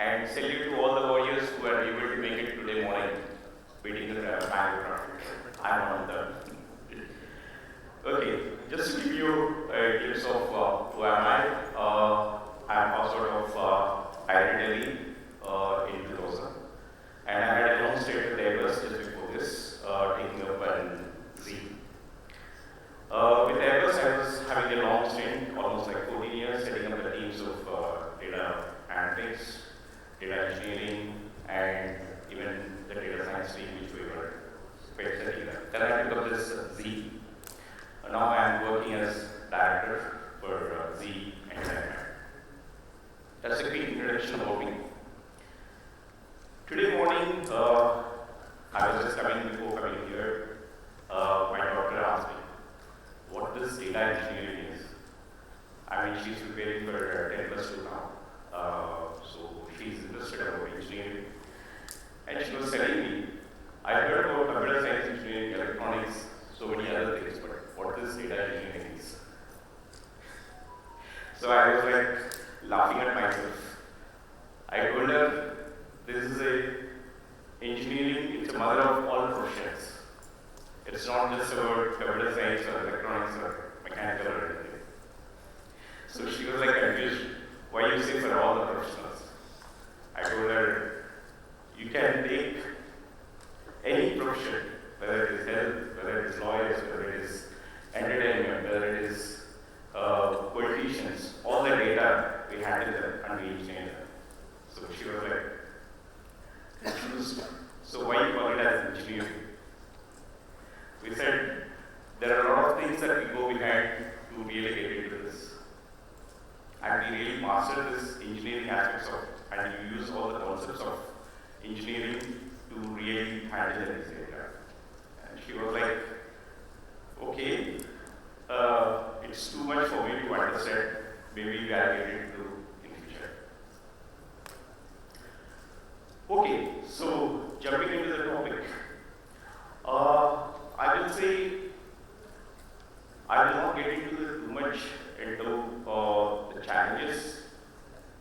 and salute to all the warriors who are able to make it today morning, beating the Bangalore traffic. I'm one of them. Okay, just to give you a glimpse of who am I, I'm passed out of IIT Delhi in 2000, and I had a long stay with Airbus just before this, taking up an Z. With Airbus, I was having a long stint, almost like 14 years, setting up the teams of data analytics, data engineering, and even the data science team, which we were setting up. Then I took up this Z. Now I am working as director for Z Entertainment. That's a quick introduction about me. Today morning, I was just before coming here, my doctor asked me what this data engineering is. I mean, she's preparing for 10+2 now, so she's interested about engineering. And she was telling me, I heard about computer science engineering, electronics, so many other things, but what this data engineering is. So I was like laughing at myself. I told her, this is engineering, it's a mother of all professions. It's not just about computer science or electronics or mechanical or anything. So she was like confused, why you say for all the professionals? I told her, you can take any profession, whether it is health, whether it is lawyers, whether it is entertainment, whether it is politicians, all the data, we handle them and we engineer them. So she was like confused. So why you call it as engineering? We said there are a lot of things that we go behind to really get into this. And we really master this engineering aspects of it. And you use all the concepts of engineering to really handle this data. And she was like, okay, it's too much for me to understand. Maybe we are getting into in the future. Okay, so jumping into the topic. I will say I will not get into too much into the challenges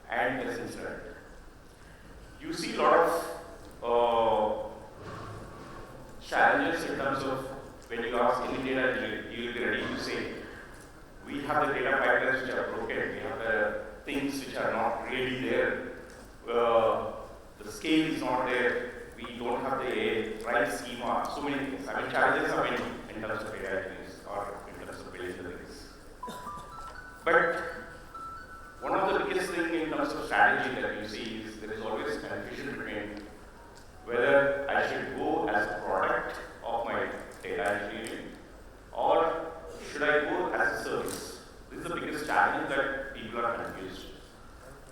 and lessons learned. You see a lot of challenges in terms of when you ask any data engineer, you will be ready to say, we have the data pipelines which are broken, we have the things which are not really there, the scale is not there, we don't have the right schema, so many things. I mean, challenges are many in terms of data engineers or in terms of building the things. But one of the biggest things in terms of strategy that you see is there is always confusion between whether I should go as a product of my data engineering or should I go as a service. This is the biggest challenge that people are confused.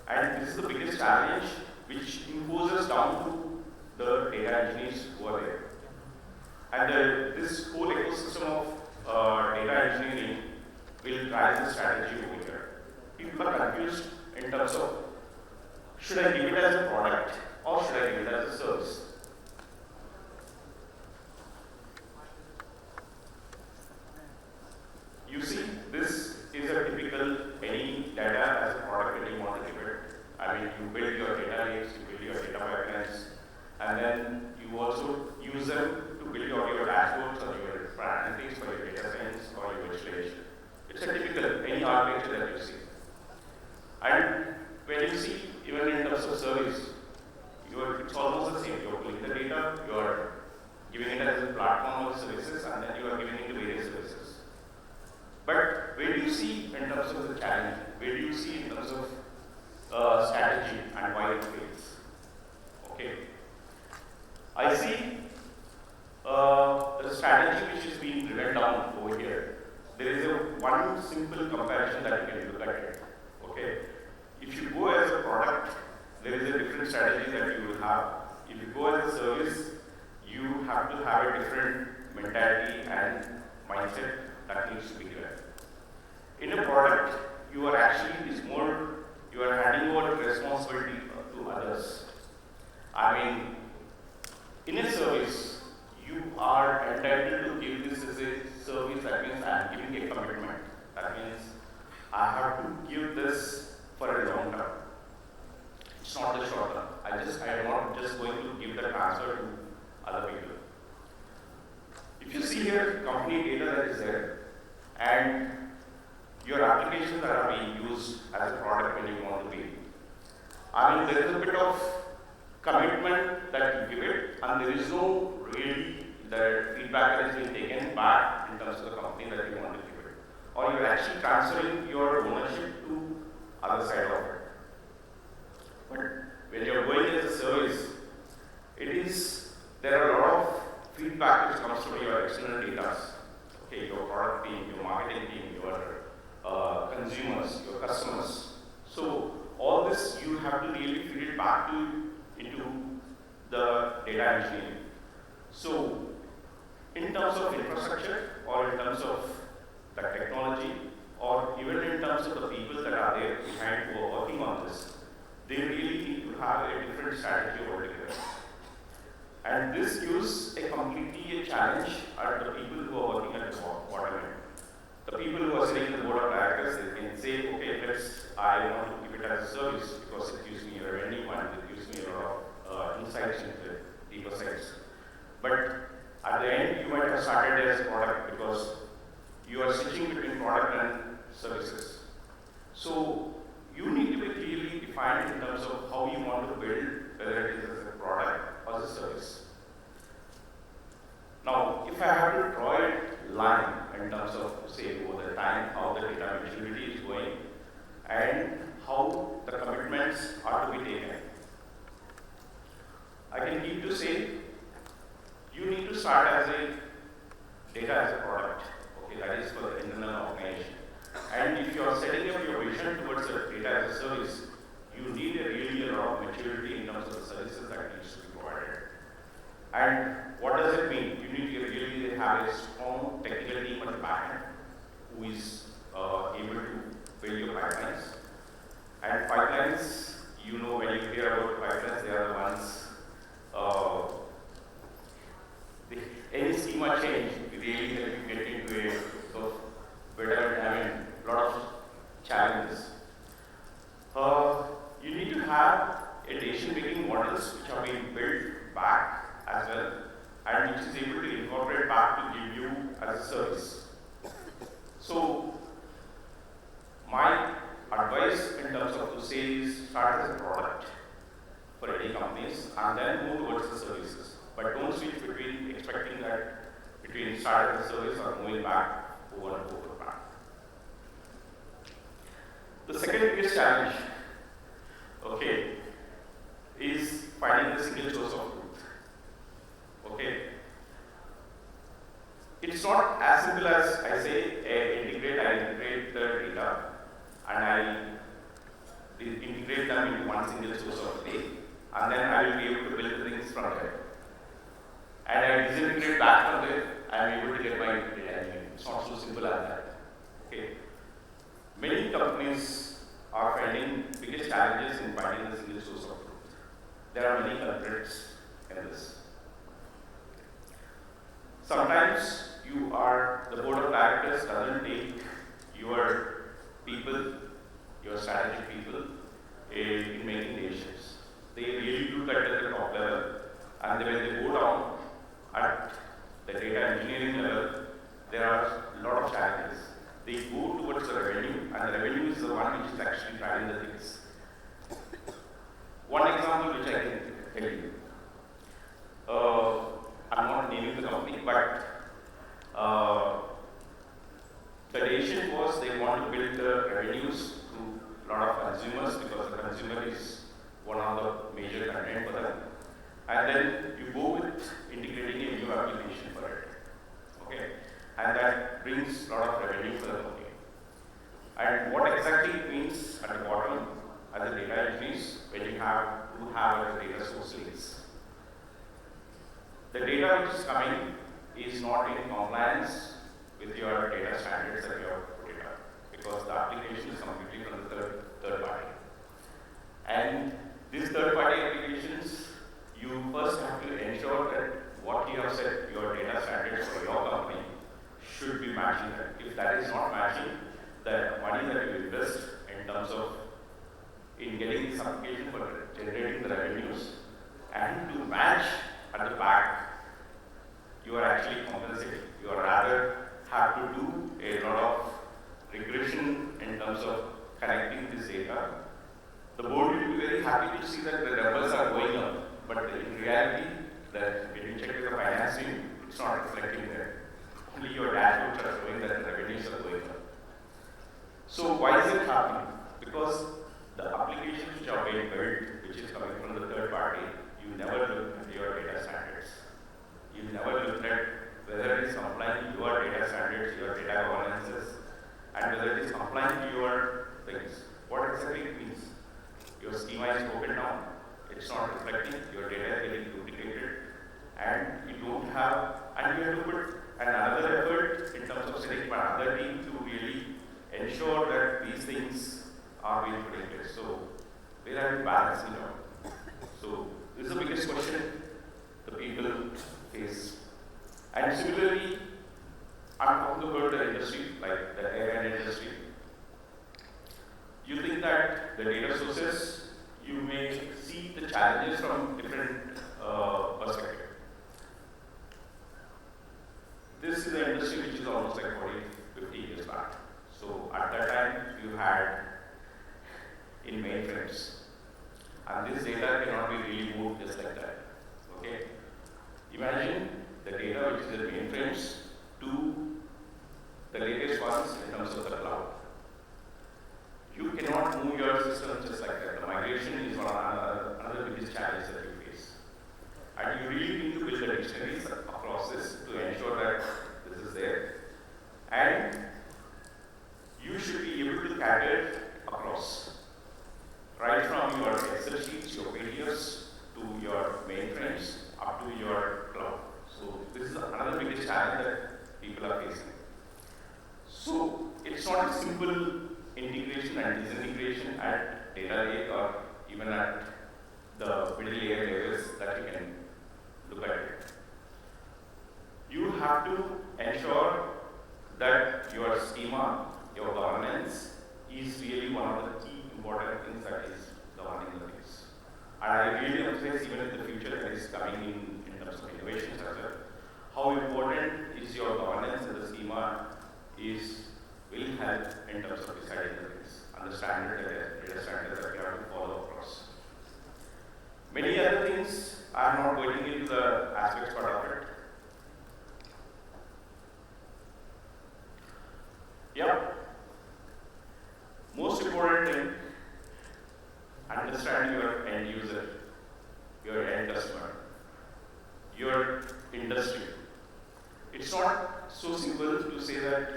And this is the biggest challenge which imposes down to the data engineers who are there. And this whole ecosystem of data engineering will drive the strategy over here. People are confused in terms of should I give it as a product or should I give it as a service? You see, this is a typical any data as a product when you want to give it. I mean, you build your data lakes, you build your data pipelines, and then you also use them to build your dashboards or your analytics for your data science or your visualization. It's a typical any architecture that you see. And when you see, even in terms of service, it's almost the same. You're pulling the data, you're giving it as a platform of services, and then you are giving it to various services. But where do you see in terms of the challenge? Where do you see in terms of strategy and why it fails? Okay. I see the strategy which is being driven down over here. There is one simple comparison that you can look at it. Okay. If you go as a product, there is a different strategy that you will have. If you go as a service, you have to have a different mentality and mindset that needs to be there. In a product, you are actually you are handing over responsibility to others. I mean, in a service, you are entitled to give this as a service. That means I am giving a commitment. That means I have to give this for a long term. It's not the short term. I mean, there is a bit of commitment that you give it, and there is no really the feedback that has been taken back in terms of the company that you want to give it. Or you're actually transferring your ownership to other side of it. But when you're going as a service, there are a lot of feedback which comes from your external data. Okay, your product team, your marketing team, your consumers, your customers. So all this you have to really feed it back into the data engineering. So in terms of infrastructure, or in terms of the technology, or even in terms of the people that are there behind who are working on this, they really need to have a different strategy altogether. And this gives a completely challenge at the people who are working at the bottom end. The people who are sitting in the board of directors, they can say, okay, I want to keep it as a service because it gives me a revenue and it gives me a lot of insights into the deeper sides. But at the end, you might have started as a product because you are switching between product and services. So you need to be clearly defined in terms of how you want to build, whether it is as a product or as a service. Now, if I have to draw a line in terms of, say, over the time, how the data maturity is going, and how the commitments are to be taken, I can need to say, you need to start as a data as a product. Okay, that is for the internal organization. And if you are setting up your vision towards the data as a service, you need really a lot of maturity in terms of the services that needs to be provided. And what does it mean? You need to really have a strong technical team at the back end who is able to build your pipelines. And pipelines, you know, when you hear about pipelines, they are the ones, any schema change really help you get into a sort of better, a lot of challenges. You need to have a decision-making models which are being built back as well, and which is able to incorporate back to give you as a service. So my advice in terms of to say is start as a product for any companies and then move towards the services. But don't switch between expecting that between start as a service or moving back over and over back. The second biggest challenge, okay, is finding the single source of truth. Okay. It's not as simple as I say, I integrate the data, and I integrate them into one single source of data, and then I will be able to build things from there. And I disintegrate back from there, I am able to get my data engineering. It's not so simple as that. Okay. Many companies are finding biggest challenges in finding the single source of truth. There are many culprits in this. Sometimes the board of directors doesn't take your people, your strategic people, in making decisions. They really do cut at the top level, and when they go down at the data engineering level, there are a lot of challenges. They go towards the revenue, and the revenue is the one which is actually driving the things. One example which I can tell you, I'm not naming the company, but the decision was they want to build the revenues through a lot of consumers because the consumer is one of the major content for them. And then you go with integrating a new application for it. Okay? And that brings a lot of revenue for the company. And what exactly it means at the bottom as a data engineers when you have a data source links. The data which is coming is not in compliance with your data standards that you have put it up, because the application is completely from the third party. And these third party applications, you first have to ensure that what you have set your data standards for your company should be matching that. If that is not matching, the money that you invest in terms of in getting this application for generating the revenues and to match at the back, you are actually compensating. You are rather have to do a lot of regression in terms of connecting this data. The board will be very very happy to see that the numbers are going up, but in reality, when you check with the finance team, it's not reflecting there. Only your dashboards are showing that the revenues are going up. So why is it happening? Because the applications which are being built, which is coming from the third party, you never look at your data standards. You never look at whether it is complying to your data standards, your data governances, and whether it is complying to your things. What exactly it means? Your schema is broken down, it's not reflecting, your data is getting duplicated, and you don't have, and you have to put another effort in terms of setting another team to really ensure that these things are being put in place. So, where are you balancing out? So, this is the biggest question the people face. And similarly, I'm talking about the industry, like the airline industry. You think that the data sources, you may see the challenges from different perspectives. This is an industry which is almost like 40, 50 years back. So at that time, you had in mainframes. And this data cannot be really moved just like that. Okay? Imagine the data which is in mainframes to the latest ones in terms of the cloud. You cannot move your system just like that. The migration is another biggest challenge that you face. And you really need to build the dictionaries across this to ensure that this is there. And you should be able to carry it across. Right from your Excel sheets, your PDFs, to your mainframes, up to your cloud. So this is another biggest challenge that people are facing. So it's not a simple integration and disintegration at data lake or even at the middle layer layers that you can look at it. You have to ensure that your schema, your governance is really one of the key important things that is governing the things. And I really emphasize even in the future that is coming in terms of innovation structure, how important is your governance and the schema will help in terms of deciding the things, understand the data standards that you have to follow across. Many other things, I am not going into the aspects part of it. Yeah. Most important thing, understand your end user, your end customer, your industry. It's not so simple to say that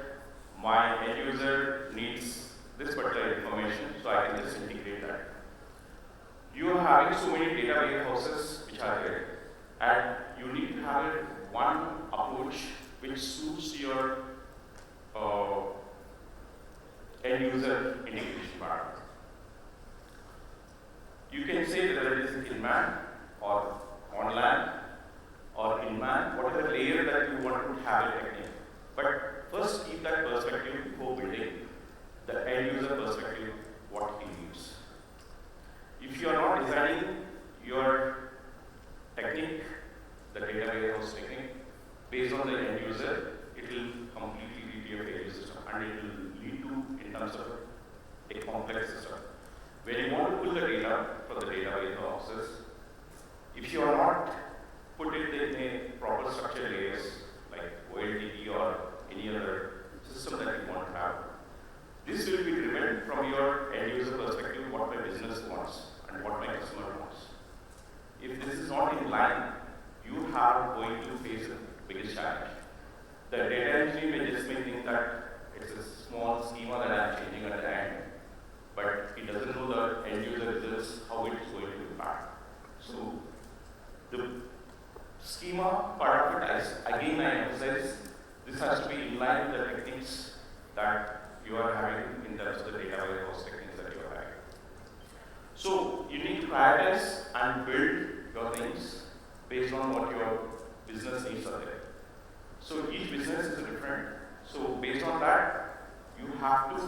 my end user needs this particular information, so I can just integrate that. You are having so many data warehouses which are there, and you need to have one approach which suits your end user integration part. You can say whether it is in-man or on-land or in-man, whatever layer that you want to have a technique. But first keep that perspective before building the end user perspective, what he needs. If you are not designing your technique, the data warehouse technique, based on the end user, it will completely be a failure system and it will lead to, in terms of a complex system. When you want to pull the data from the data warehouses, if you are not put it in a proper structured layers like OLTP or any other system that you want to have, this will be driven from your end user perspective, what my business wants and what my customer wants. If this is not in line, you are going to face the biggest challenge. The data engineer may just think that it's a small schema that I'm changing at the end, but he doesn't know the end user results, how it's going to impact. So the schema part of it, again I emphasize, this has to be in line with the techniques that you are having in terms of the data warehouse techniques that you are having. So you need to prioritize and build your things based on what your business needs are there. So each business is different. So based on that, you have to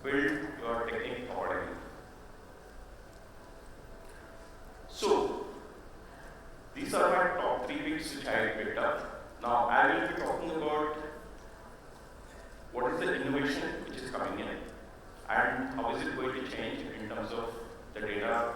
build your technique accordingly. So these are my top 3 bits which I picked up. Now I will be talking about what is the innovation which is coming in and how is it going to change in terms of the data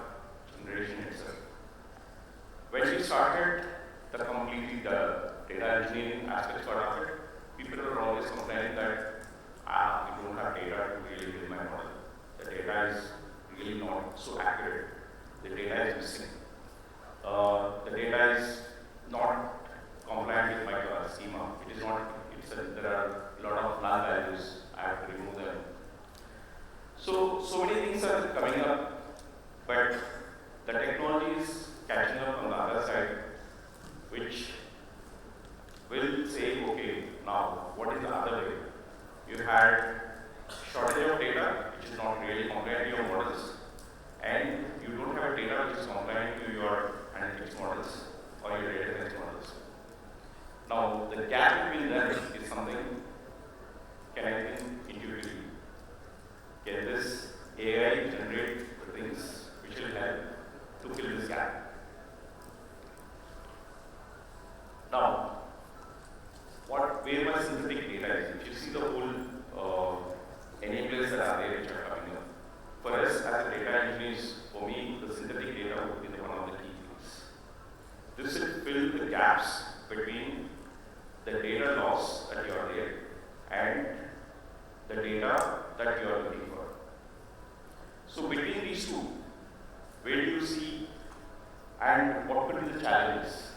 And what could be the challenges?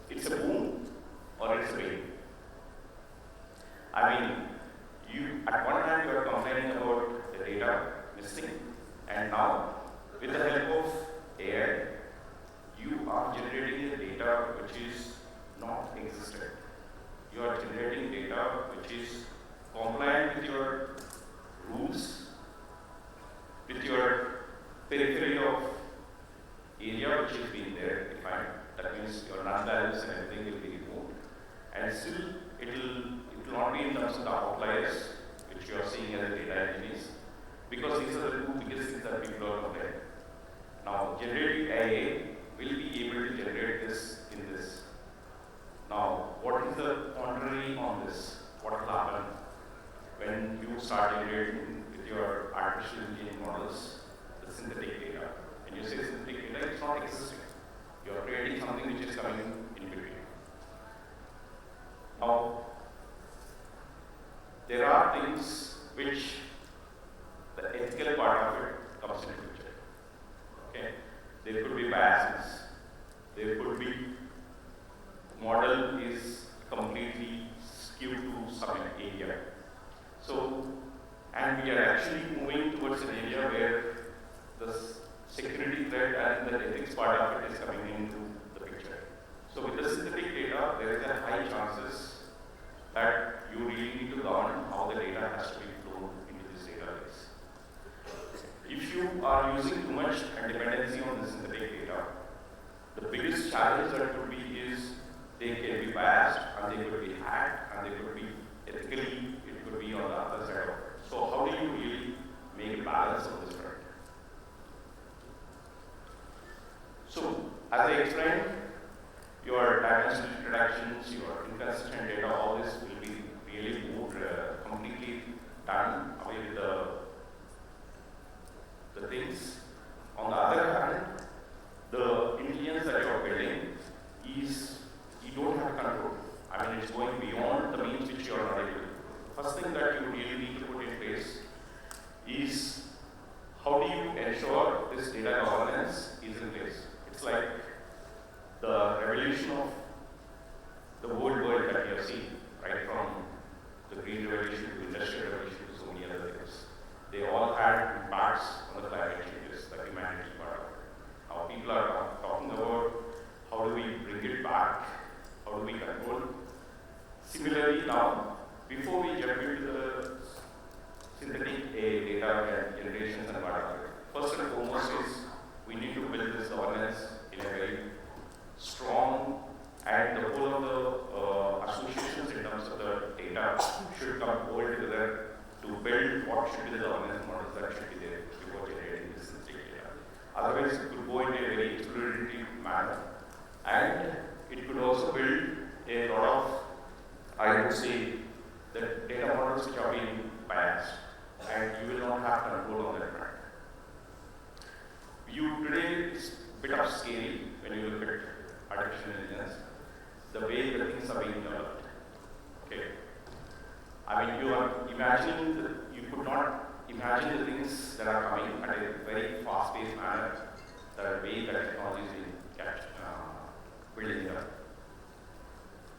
It's a boom or it's a bane. I mean, at one hand you are complaining about the data missing, and now with the help of AI, you are generating the data which is not existent. You are generating data which is compliant with your rules, with your periphery of area which has been there defined. That means your null values and everything will be removed. And still, it will not be in terms of the outliers which you are seeing as a data engineers, because these are the two biggest things that people are complaining. Now, generative AI will be able to generate this in this. Now, what is the contrary on this? What will happen when you start generating with your artificial intelligence models the synthetic data? When you say synthetic data, it's not existing. You are creating something which is coming in between. Now, there are things which the ethical part of it comes into picture. Okay? There could be biases. There could be model is completely skewed to some area. So, and we are actually moving towards an area where the security threat and the ethics part of it is coming into the picture. So with the synthetic data, there is a high chances that you really need to govern how the data has to be flowed into this database. If you are using too much dependency on the synthetic data, the biggest challenge that could be is they can be biased, and they could be hacked, and they could be ethically, it could be on the other side of it. So how do you really make a balance on this front? So, as I explained, your dimensional introductions, your inconsistent data, all this will be really moved, completely done away with the things. On the other hand, the intelligence that you are building is, you don't have control. I mean, it's going beyond the means which you are not able to do. First thing that you really need to put in place is, how do you ensure this data governance is in place? It's like the revolution of the whole world that we have seen, right from the Green Revolution to Industrial Revolution to so many other things. They all had impacts on the climate changes, the humanity part of it. Now people are talking about how do we bring it back, how do we control. Similarly now, before we jump into the synthetic data generations and whatever, first and foremost is we need to build this governance in a very strong, and the whole of the associations in terms of the data should come all together to build what should be the governance models that should be there before generating this synthetic data. Otherwise, it could go in a very exploratory manner, and it could also build a lot of, I would say, the data models which are being biased, and you will not have control on that front. Today is a bit of scary when you look at artificial intelligence, the way the things are being developed. Okay. I mean, you are imagining, you could not imagine the things that are coming at a very fast-paced manner, the way that technology is being building up.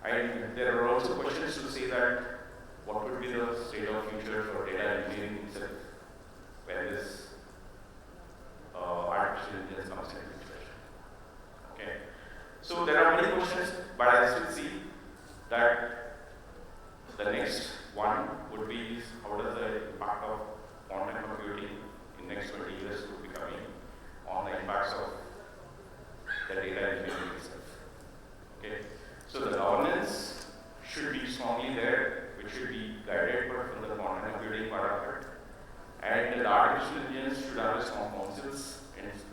And there are also questions to say that what would be the state of future for data engineering itself when this artificial intelligence comes into picture. Okay. So there are many questions, but I still see that the next one would be how does the impact of quantum computing in the next 20 years would be coming on the impacts of the data engineering itself. Okay. So the governance should be strongly there, which should be guided from the quantum computing part of it. And the artificial intelligence should have a strong counsels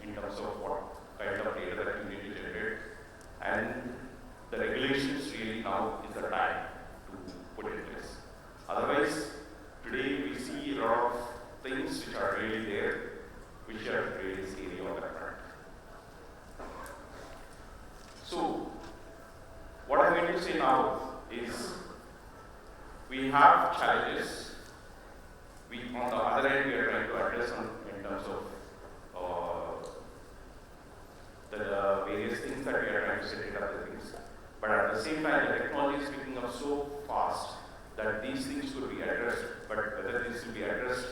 in terms of what kind of data that you need to generate. And the regulations really now is the time to put in place. Otherwise, today we see a lot of things which are really there, which are really scary on that front. So, what I'm going to say now is, we have challenges. On the other end, we are trying to address in terms of the trying to set it up the things. But at the same time, the technology is picking up so fast that these things could be addressed, but whether these will be addressed